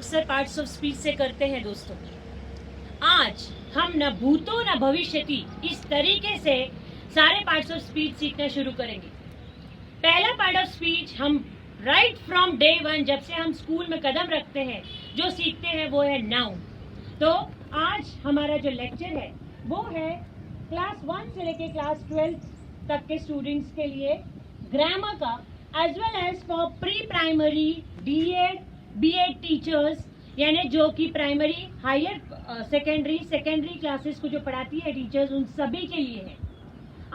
अक्सर parts of speech से करते हैं दोस्तों। आज हम न भूतो न भविष्यति इस तरीके से सारे पार्ट्स ऑफ स्पीच सीखना शुरू करेंगे। पहला पार्ट ऑफ स्पीच हम राइट फ्रॉम डे वन, जब से हम स्कूल में कदम रखते हैं, जो सीखते हैं वो है नाउन। तो आज हमारा जो लेक्चर है वो है क्लास 1 से लेके क्लास 12 तक के स्टूडेंट्स के लिए ग्रामर का, as well as for pre primary, DEd, BEd teachers, यानी जो कि प्राइमरी, हायर सेकेंडरी क्लासेस को जो पढ़ाती है टीचर्स, उन सभी के लिए है।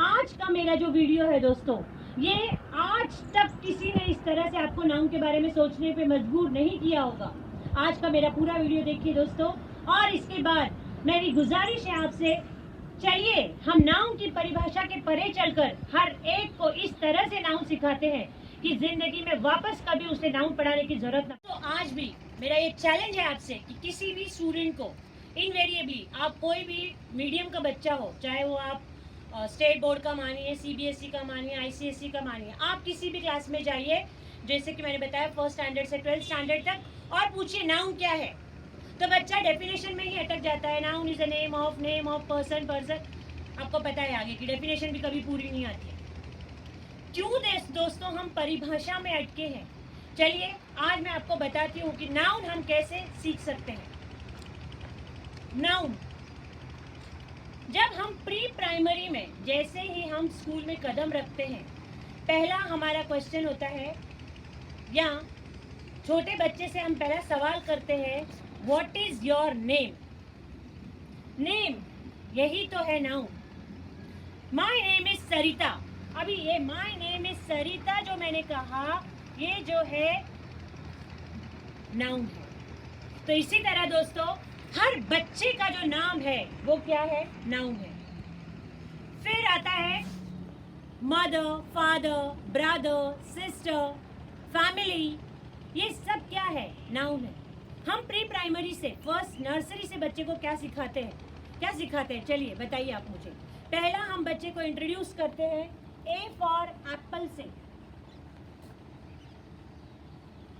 आज का मेरा जो वीडियो है दोस्तों, ये आज तक किसी ने इस तरह से आपको नाउन के बारे में सोचने पे मजबूर नहीं किया होगा। आज का मेरा पूरा वीडियो देखिए दोस्तों, और इसके बाद मेरी गुजारिश है आपसे, चलिए हम नाउन की परिभाषा के परे चलकर हर एक को इस तरह से नाउन सिखाते हैं कि जिंदगी में वापस कभी उसे नाउन पढ़ाने की जरूरत ना। तो आज भी मेरा ये चैलेंज है आपसे कि किसी भी स्टूडेंट को इनवेरिएबली, आप कोई भी मीडियम का बच्चा हो, चाहे वो आप स्टेट बोर्ड का मानिए, सीबीएसई का मानिए, आईसीएसई का मानिए, आप किसी भी क्लास में जाइए, जैसे कि मैंने बताया फर्स्ट स्टैंडर्ड से 12th स्टैंडर्ड तक, और पूछिए नाउन क्या है, तो बच्चा डेफिनेशन में ही अटक जाता है। Noun is a name of person. आपको पता है आगे की डेफिनेशन भी कभी पूरी नहीं आती है। क्यों दोस्तों हम परिभाषा में अटके हैं? चलिए आज मैं आपको बताती हूँ कि नाउन हम कैसे सीख सकते हैं। नाउन, जब हम प्री प्राइमरी में, जैसे ही हम स्कूल में कदम रखते हैं, पहला हमारा क्वेश्चन होता है, या छोटे बच्चे से हम पहला सवाल करते हैं, what is your name? Name, यही तो है नाउन। माई नेम इज सरिता। अभी ये माई नेम इज सरिता जो मैंने कहा, ये जो है नाउन है। तो इसी तरह दोस्तों हर बच्चे का जो नाम है वो क्या है? नाउन है। फिर आता है mother, father, brother, sister, family, ये सब क्या है? नाउन है। हम प्री प्राइमरी से, फर्स्ट नर्सरी से बच्चे को क्या सिखाते हैं? चलिए बताइए आप मुझे। पहला हम बच्चे को इंट्रोड्यूस करते हैं ए फॉर एप्पल से।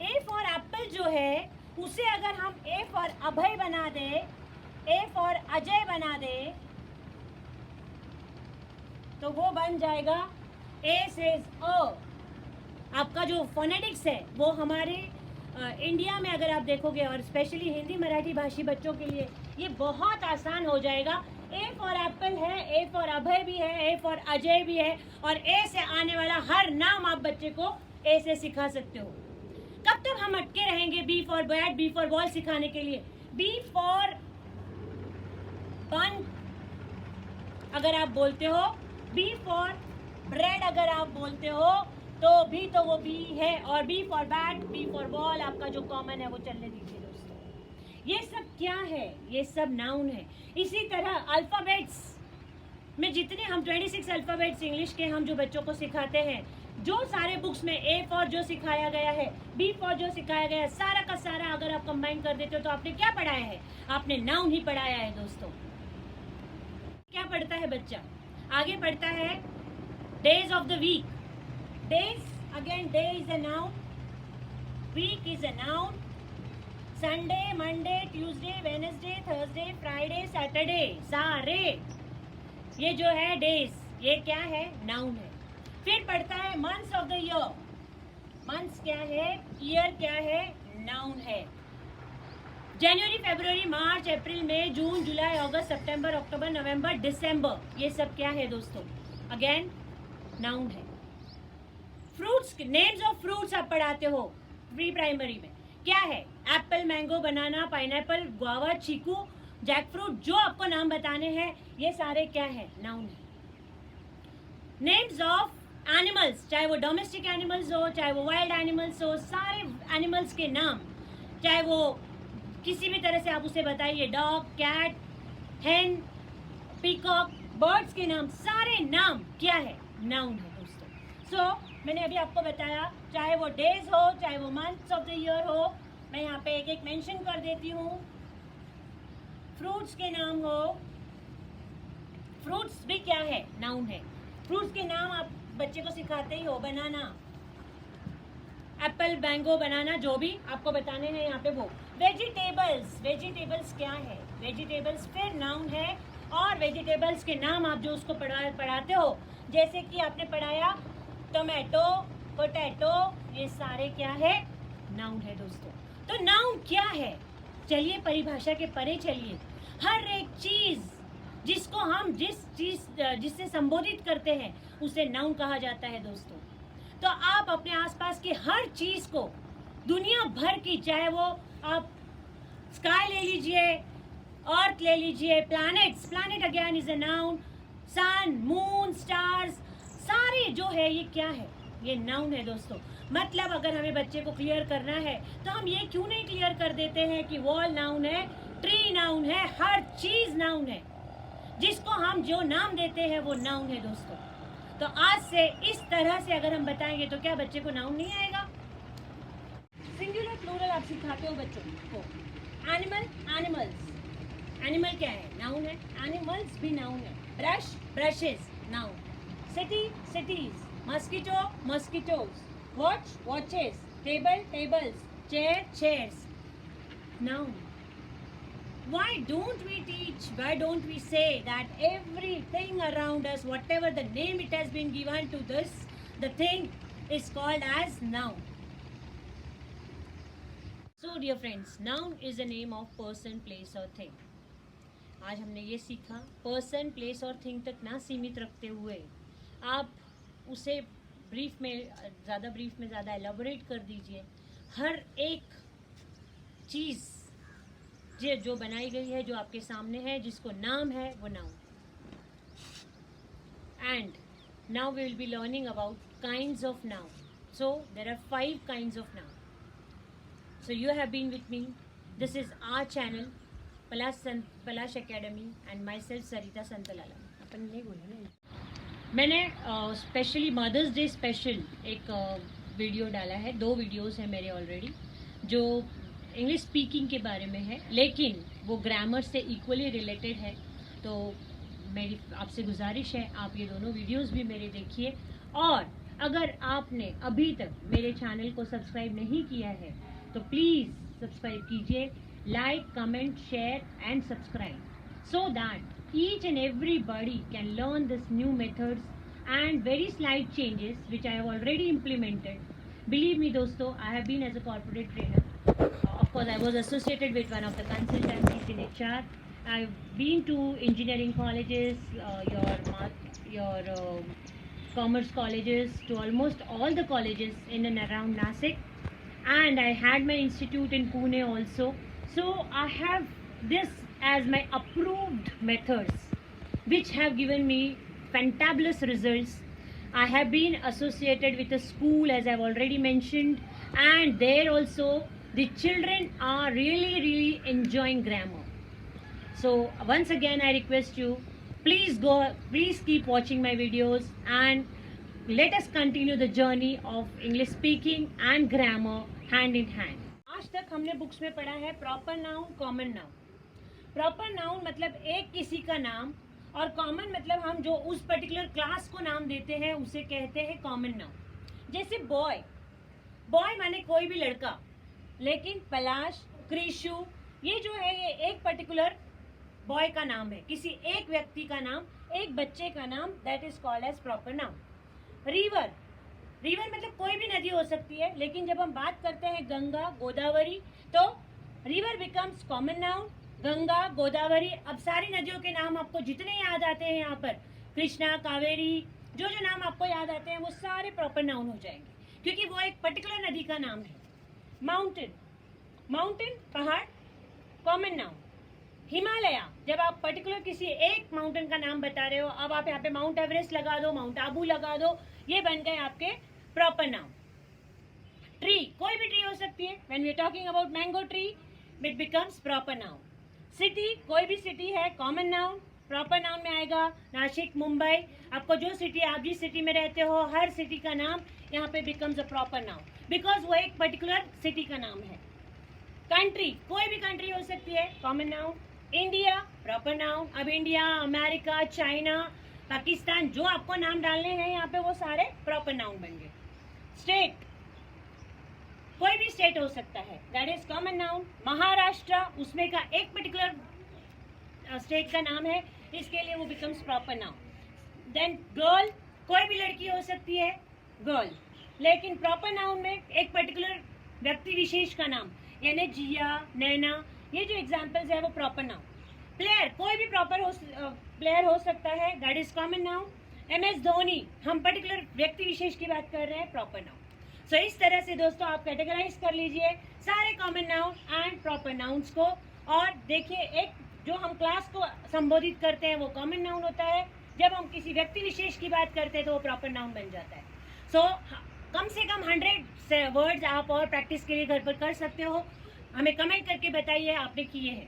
ए फॉर एप्पल जो है, उसे अगर हम ए फॉर अभय बना दे, ए फॉर अजय बना दे, तो वो बन जाएगा ए सेज अ। आपका जो फोनेटिक्स है वो हमारे इंडिया में अगर आप देखोगे, और स्पेशली हिंदी मराठी भाषी बच्चों के लिए ये बहुत आसान हो जाएगा। ए फॉर एप्पल है, ए फॉर अभय भी है, ए फॉर अजय भी है, और ए से आने वाला हर नाम आप बच्चे को ए से सिखा सकते हो। कब तक हम अटके रहेंगे B for bat, B for ball सिखाने के लिए? बी फॉर बन अगर आप बोलते हो, बी फॉर ब्रेड अगर आप बोलते हो, तो भी तो वो बी है, और B for bat, B for ball आपका जो कॉमन है वो चलने दीजिए दोस्तों। ये सब क्या है? ये सब नाउन है। इसी तरह अल्फाबेट्स में जितने हम 26 अल्फाबेट्स इंग्लिश के हम जो बच्चों को सिखाते हैं, जो सारे बुक्स में ए फॉर जो सिखाया गया है, बी फॉर जो सिखाया गया है, सारा का सारा अगर आप कंबाइन कर देते हो तो आपने क्या पढ़ाया है? आपने नाउन ही पढ़ाया है दोस्तों। क्या पढ़ता है बच्चा? आगे पढ़ता है days of the week. Days, again day is a noun, week is a noun, Sunday, Monday, Tuesday, Wednesday, Thursday, Friday, Saturday, सारे ये जो है days, ये क्या है? नाउन है। फिर पढ़ता है months of the year। months क्या है? year क्या है? नाउन है। जनवरी, फरवरी, मार्च, अप्रैल, मई, जून, जुलाई, अगस्त, सितंबर, अक्टूबर, नवंबर, दिसंबर, ये सब क्या है दोस्तों? अगेन नाउन है। फ्रूट्स, नेम्स ऑफ फ्रूट्स आप पढ़ाते हो प्री प्राइमरी में, क्या है? एप्पल, मैंगो, बनाना, पाइनएप्पल, गुआवा, चीकू, जैक फ्रूट, जो आपको नाम बताने हैं ये सारे क्या है? नाउन है। नेम्स ऑफ एनिमल्स, चाहे वो डोमेस्टिक एनिमल्स हो, चाहे वो वाइल्ड एनिमल्स हो, सारे एनिमल्स के नाम, चाहे वो किसी भी तरह से आप उसे बताइए, डॉग, कैट, हेन, पीकॉक, बर्ड्स के नाम, सारे नाम क्या है? नाउन है दोस्तों। सो मैंने अभी आपको बताया, चाहे वो डेज हो, चाहे वो मंथ्स ऑफ द ईयर हो, मैं यहाँ पे एक एक मेंशन कर देती हूँ। फ्रूट्स के नाम हो, फ्रूट्स भी क्या है? नाउन है। फ्रूट्स के नाम आप बच्चे को सिखाते ही हो, बनाना, एप्पल, मैंगो, बनाना, जो भी आपको बताने हैं यहाँ पे वो। वेजिटेबल्स, वेजिटेबल्स क्या है? वेजिटेबल्स फिर नाउन है, और वेजिटेबल्स के नाम आप जो उसको पढ़ाते हो, जैसे कि आपने पढ़ाया टोमेटो, पोटैटो, ये सारे क्या है? नाउन है दोस्तों। तो नाउन क्या है? चलिए परिभाषा के परे चलिए। हर एक चीज जिसको हम जिससे संबोधित करते हैं उसे नाउन कहा जाता है दोस्तों। तो आप अपने आसपास की हर चीज को, दुनिया भर की, चाहे वो आप स्काई ले लीजिए, अर्थ ले लीजिए, planets, planet again is a noun, sun, moon, stars, सारे जो है ये क्या है? ये नाउन है दोस्तों। मतलब अगर हमें बच्चे को क्लियर करना है तो हम ये क्यों नहीं क्लियर कर देते हैं कि वॉल नाउन है, ट्री नाउन है, हर चीज नाउन है, जिसको हम जो नाम देते हैं वो नाउन है दोस्तों। तो आज से इस तरह से अगर हम बताएंगे तो क्या बच्चे को नाउन नहीं आएगा? सिंगुलर प्लूरल आप सिखाते हो बच्चों को। एनिमल, एनिमल्स, एनिमल क्या है? नाउन है। एनिमल्स भी नाउन है। Brush, brushes, noun. City, cities. Mosquito, mosquitoes. Watch, watches. Table, tables. Chair, chairs, noun. Why don't we teach, why don't we say that everything around us, whatever the name it has been given to this, the thing is called as noun. So dear friends, noun is the name of person, place or thing. आज हमने ये सीखा, person, place और thing तक ना सीमित रखते हुए आप उसे ब्रीफ में ज़्यादा एलाबोरेट कर दीजिए। हर एक चीज़ जो बनाई गई है, जो आपके सामने है, जिसको नाम है, वो noun. And now we will be learning about kinds of noun. So there are 5 kinds of noun. So you have been with me, this is our channel Palash academy and myself Sarita Santlala. अपन नहीं बोला ना, मैंने specially mother's day special एक video डाला है, 2 videos हैं मेरे ऑलरेडी, जो इंग्लिश स्पीकिंग के बारे में है, लेकिन वो ग्रामर से इक्वली रिलेटेड है। तो मेरी आपसे गुजारिश है आप ये दोनों वीडियोस भी मेरे देखिए। और अगर आपने अभी तक मेरे चैनल को सब्सक्राइब नहीं किया है तो प्लीज़ सब्सक्राइब कीजिए, like, comment, share and subscribe, so that each and everybody can learn this new methods and very slight changes which I have already implemented. Believe me दोस्तों, I have been as a corporate trainer. Of course, I was associated with one of the consultancies in HR. I've been to engineering colleges, your commerce colleges, to almost all the colleges in and around Nasik, and I had my institute in Pune also. So I have this as my approved methods, which have given me fantabulous results. I have been associated with a school, as I've already mentioned, and there also the children are really enjoying grammar. So once again I request you, please keep watching my videos and let us continue the journey of English speaking and grammar hand in hand. आज तक हमने books में पढ़ा है proper noun, common noun. Proper noun मतलब एक किसी का नाम, और कॉमन मतलब हम जो उस पर्टिकुलर क्लास को नाम देते हैं उसे कहते हैं कॉमन नाउन। जैसे बॉय, बॉय माने कोई भी लड़का, लेकिन पलाश, कृषु, ये जो है ये एक पर्टिकुलर बॉय का नाम है, किसी एक व्यक्ति का नाम, एक बच्चे का नाम, that is called as proper noun. River, river मतलब कोई भी नदी हो सकती है, लेकिन जब हम बात करते हैं गंगा, गोदावरी, तो river becomes common noun. Ganga, Godavari, अब सारी नदियों के नाम आपको जितने याद आते हैं यहाँ पर, कृष्णा, कावेरी, जो जो नाम आपको याद आते हैं वो सारे प्रॉपर नाउन हो जाएंगे, क्योंकि वो एक पर्टिकुलर नदी का नाम है। माउंटेन, माउंटेन पहाड़, कॉमन नाउन। हिमालय, जब आप पर्टिकुलर किसी एक माउंटेन का नाम बता रहे हो, अब आप यहाँ पे माउंट एवरेस्ट लगा दो, माउंट आबू लगा दो, ये बन गए आपके प्रॉपर नाउन। ट्री, कोई भी ट्री हो सकती है, when we are talking about mango tree, it becomes proper noun. City, कोई भी सिटी है, कॉमन नाउन, प्रॉपर नाउन में आएगा। नासिक, मुंबई, आपको जो सिटी, आप जिस सिटी में रहते हो, हर सिटी का नाम यहाँ पे becomes a proper noun, because वो एक पर्टिकुलर सिटी का नाम है। कंट्री, कोई भी कंट्री हो सकती है, common noun. India, proper noun. अब इंडिया, अमेरिका, चाइना, पाकिस्तान, जो आपको नाम डालने हैं यहाँ पे वो सारे प्रॉपर नाउन बन गए। स्टेट, स्टेट हो सकता है, that is common noun. Maharashtra उसमें का एक पर्टिकुलर स्टेट का नाम है, इसके लिए वो becomes proper noun. Then girl, कोई भी लड़की हो सकती है गर्ल, लेकिन प्रॉपर नाउन में एक पर्टिकुलर व्यक्ति विशेष का नाम, यानी जिया, नैना, ये जो एग्जाम्पल्स है वो प्रॉपर नाउन। प्लेयर, कोई भी प्लेयर हो सकता है, that is common noun. MS Dhoni, हम पर्टिकुलर व्यक्ति विशेष की बात कर रहे हैं, प्रॉपर नाउन। सो इस तरह से दोस्तों आप कैटेगराइज कर लीजिए सारे common noun and proper nouns को। और देखिए, एक जो हम क्लास को संबोधित करते हैं वो कॉमन नाउन होता है, जब हम किसी व्यक्ति विशेष की बात करते हैं तो वो प्रॉपर नाउन बन जाता है। सो कम से कम 100 वर्ड्स आप और प्रैक्टिस के लिए घर पर कर सकते हो। हमें कमेंट करके बताइए आपने किए हैं।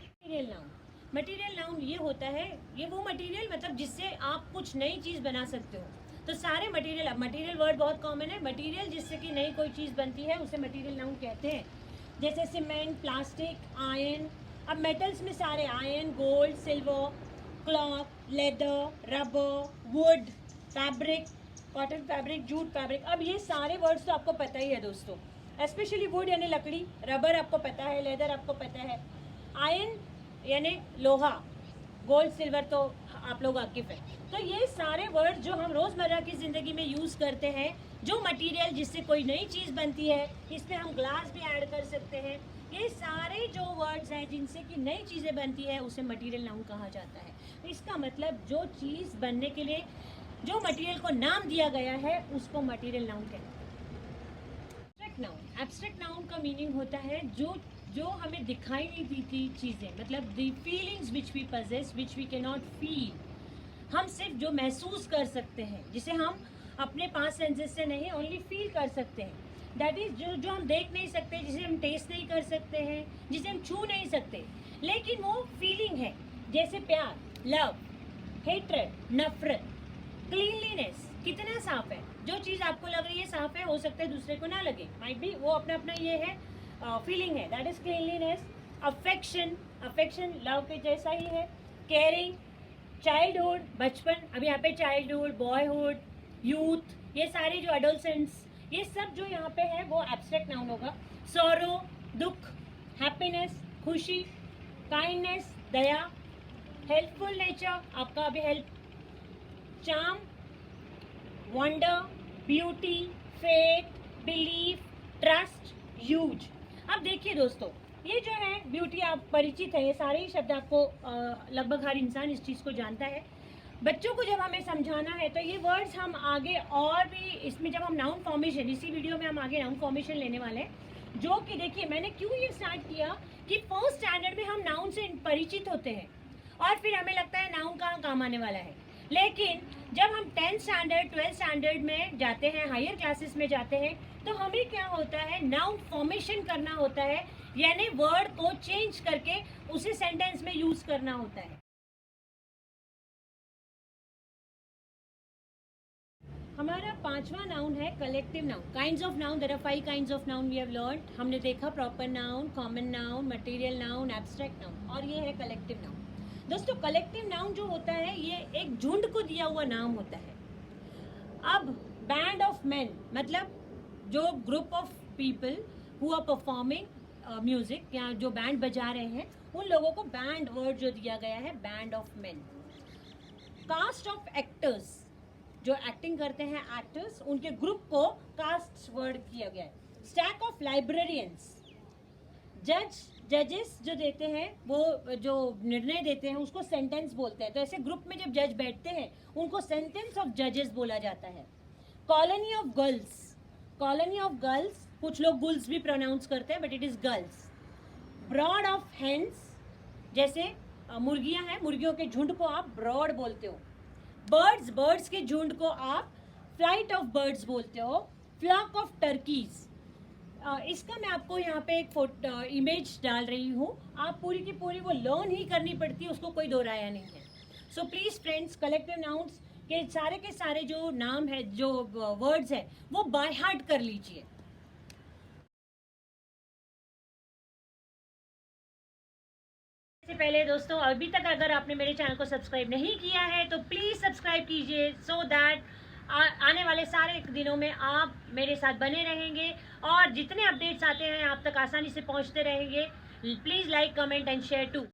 मटीरियल नाउन, मटीरियल नाउन ये होता है, ये वो मटीरियल मतलब जिससे आप कुछ नई चीज़ बना सकते हो। तो सारे मटीरियल, मटीरियल वर्ड बहुत कॉमन है, मटीरियल जिससे कि नई कोई चीज़ बनती है उसे मटीरियल नाउन कहते हैं। जैसे सीमेंट, प्लास्टिक, आयरन। अब मेटल्स में सारे iron, gold, silver, cloth, leather, rubber, would, fabric, cotton fabric, jute fabric. अब ये सारे वर्ड्स तो आपको पता ही है दोस्तों, स्पेशली वुड यानी लकड़ी, रबर आपको पता है, लेदर आपको पता है, आयरन यानी लोहा, गोल्ड, सिल्वर तो आप लोग वाकिफ है। तो ये सारे वर्ड जो हम रोज़मर्रा की ज़िंदगी में यूज़ करते हैं, जो मटेरियल जिससे कोई नई चीज़ बनती है, इसमें हम ग्लास भी ऐड कर सकते हैं। ये सारे जो वर्ड्स हैं जिनसे कि नई चीज़ें बनती है उसे मटेरियल नाउन कहा जाता है। इसका मतलब जो चीज़ बनने के लिए जो मटेरियल को नाम दिया गया है उसको मटेरियल नाउन कहते हैं। एब्स्ट्रैक्ट नाउन, एब्स्ट्रैक्ट नाउन का मीनिंग होता है जो हमें दिखाई नहीं देती चीज़ें, मतलब the feelings which we possess which we can not feel, हम सिर्फ जो महसूस कर सकते हैं, जिसे हम अपने 5 सेंसेस से नहीं ओनली फील कर सकते हैं। दैट इज जो हम देख नहीं सकते, जिसे हम टेस्ट नहीं कर सकते हैं, जिसे हम छू नहीं सकते, लेकिन वो फीलिंग है। जैसे प्यार, लव, हेट्रेड, नफरत, क्लीनलीनेस, कितना साफ है। जो चीज़ आपको लग रही है साफ है, हो सकता है दूसरे को ना लगे, माइट बी, वो अपना अपना ये है फीलिंग है, that is cleanliness. Affection, affection love के जैसा ही है। केयरिंग, चाइल्डहुड, बचपन, अब यहाँ पे चाइल्डहुड, बॉयहुड, यूथ, ये सारे जो एडोलसेंट्स, ये सब जो यहाँ पे है वो एब्स्ट्रैक्ट नाउन होगा। सॉरो, दुख, हैप्पीनेस, खुशी, काइंडनेस, दया, हेल्पफुल नेचर, आपका अभी help, charm, wonder, beauty, faith, belief, trust, use. अब देखिए दोस्तों, ये जो है ब्यूटी आप परिचित है, ये सारे ही शब्द आपको लगभग हर इंसान इस चीज़ को जानता है। बच्चों को जब हमें समझाना है तो ये वर्ड्स हम आगे और भी इसमें, जब हम नाउन फॉर्मेशन, इसी वीडियो में हम आगे नाउन फॉर्मेशन लेने वाले हैं, जो कि देखिए मैंने क्यों ये स्टार्ट किया कि फर्स्ट स्टैंडर्ड में हम नाउन से परिचित होते हैं और फिर हमें लगता है नाउन कहाँ काम आने वाला है। लेकिन जब हम 10th स्टैंडर्ड 12th स्टैंडर्ड में जाते हैं, हायर क्लासेस में जाते हैं, तो हमें क्या होता है, नाउन फॉर्मेशन करना होता है, यानी वर्ड को चेंज करके उसे सेंटेंस में यूज करना होता है। हमारा 5वां नाउन है collective noun. Kinds of noun, there are 5 kinds of noun we have learned. हमने देखा proper noun, common noun, material noun, abstract noun, और ये है कलेक्टिव नाउन। दोस्तों कलेक्टिव नाउन जो होता है ये एक झुंड को दिया हुआ नाम होता है। अब बैंड ऑफ मेन मतलब जो group of people who are performing music, या जो बैंड बजा रहे हैं, उन लोगों को बैंड वर्ड जो दिया गया है, band of men. Cast of actors, जो एक्टिंग करते हैं एक्टर्स, उनके ग्रुप को कास्ट वर्ड किया गया है। स्टैक ऑफ लाइब्रेरियंस, जजेस जो देते हैं, वो जो निर्णय देते हैं उसको सेंटेंस बोलते हैं। तो ऐसे ग्रुप में जब जज बैठते हैं उनको सेंटेंस ऑफ जजेस बोला जाता है। Colony of girls, colony of girls, कुछ लोग गुल्स भी प्रोनाउंस करते हैं but it is girls. Brood of hens, जैसे मुर्गियां हैं, मुर्गियों के झुंड को आप ब्रॉड बोलते हो। बर्ड्स, बर्ड्स के झुंड को आप फ्लाइट ऑफ बर्ड्स बोलते हो। फ्लॉक ऑफ टर्कीज, इसका मैं आपको यहाँ पे एक इमेज डाल रही हूँ, आप पूरी की पूरी वो लर्न ही करनी पड़ती है, उसको कोई दोहराया नहीं है। So please friends, collective nouns के सारे जो नाम है, जो वर्ड्स है, वो बाय हार्ट कर लीजिए। इससे पहले दोस्तों, अभी तक अगर आपने मेरे चैनल को सब्सक्राइब नहीं किया है तो प्लीज सब्सक्राइब कीजिए, सो दैट आने वाले सारे दिनों में आप मेरे साथ बने रहेंगे और जितने अपडेट्स आते हैं आप तक आसानी से पहुंचते रहेंगे. Please like, comment and share to.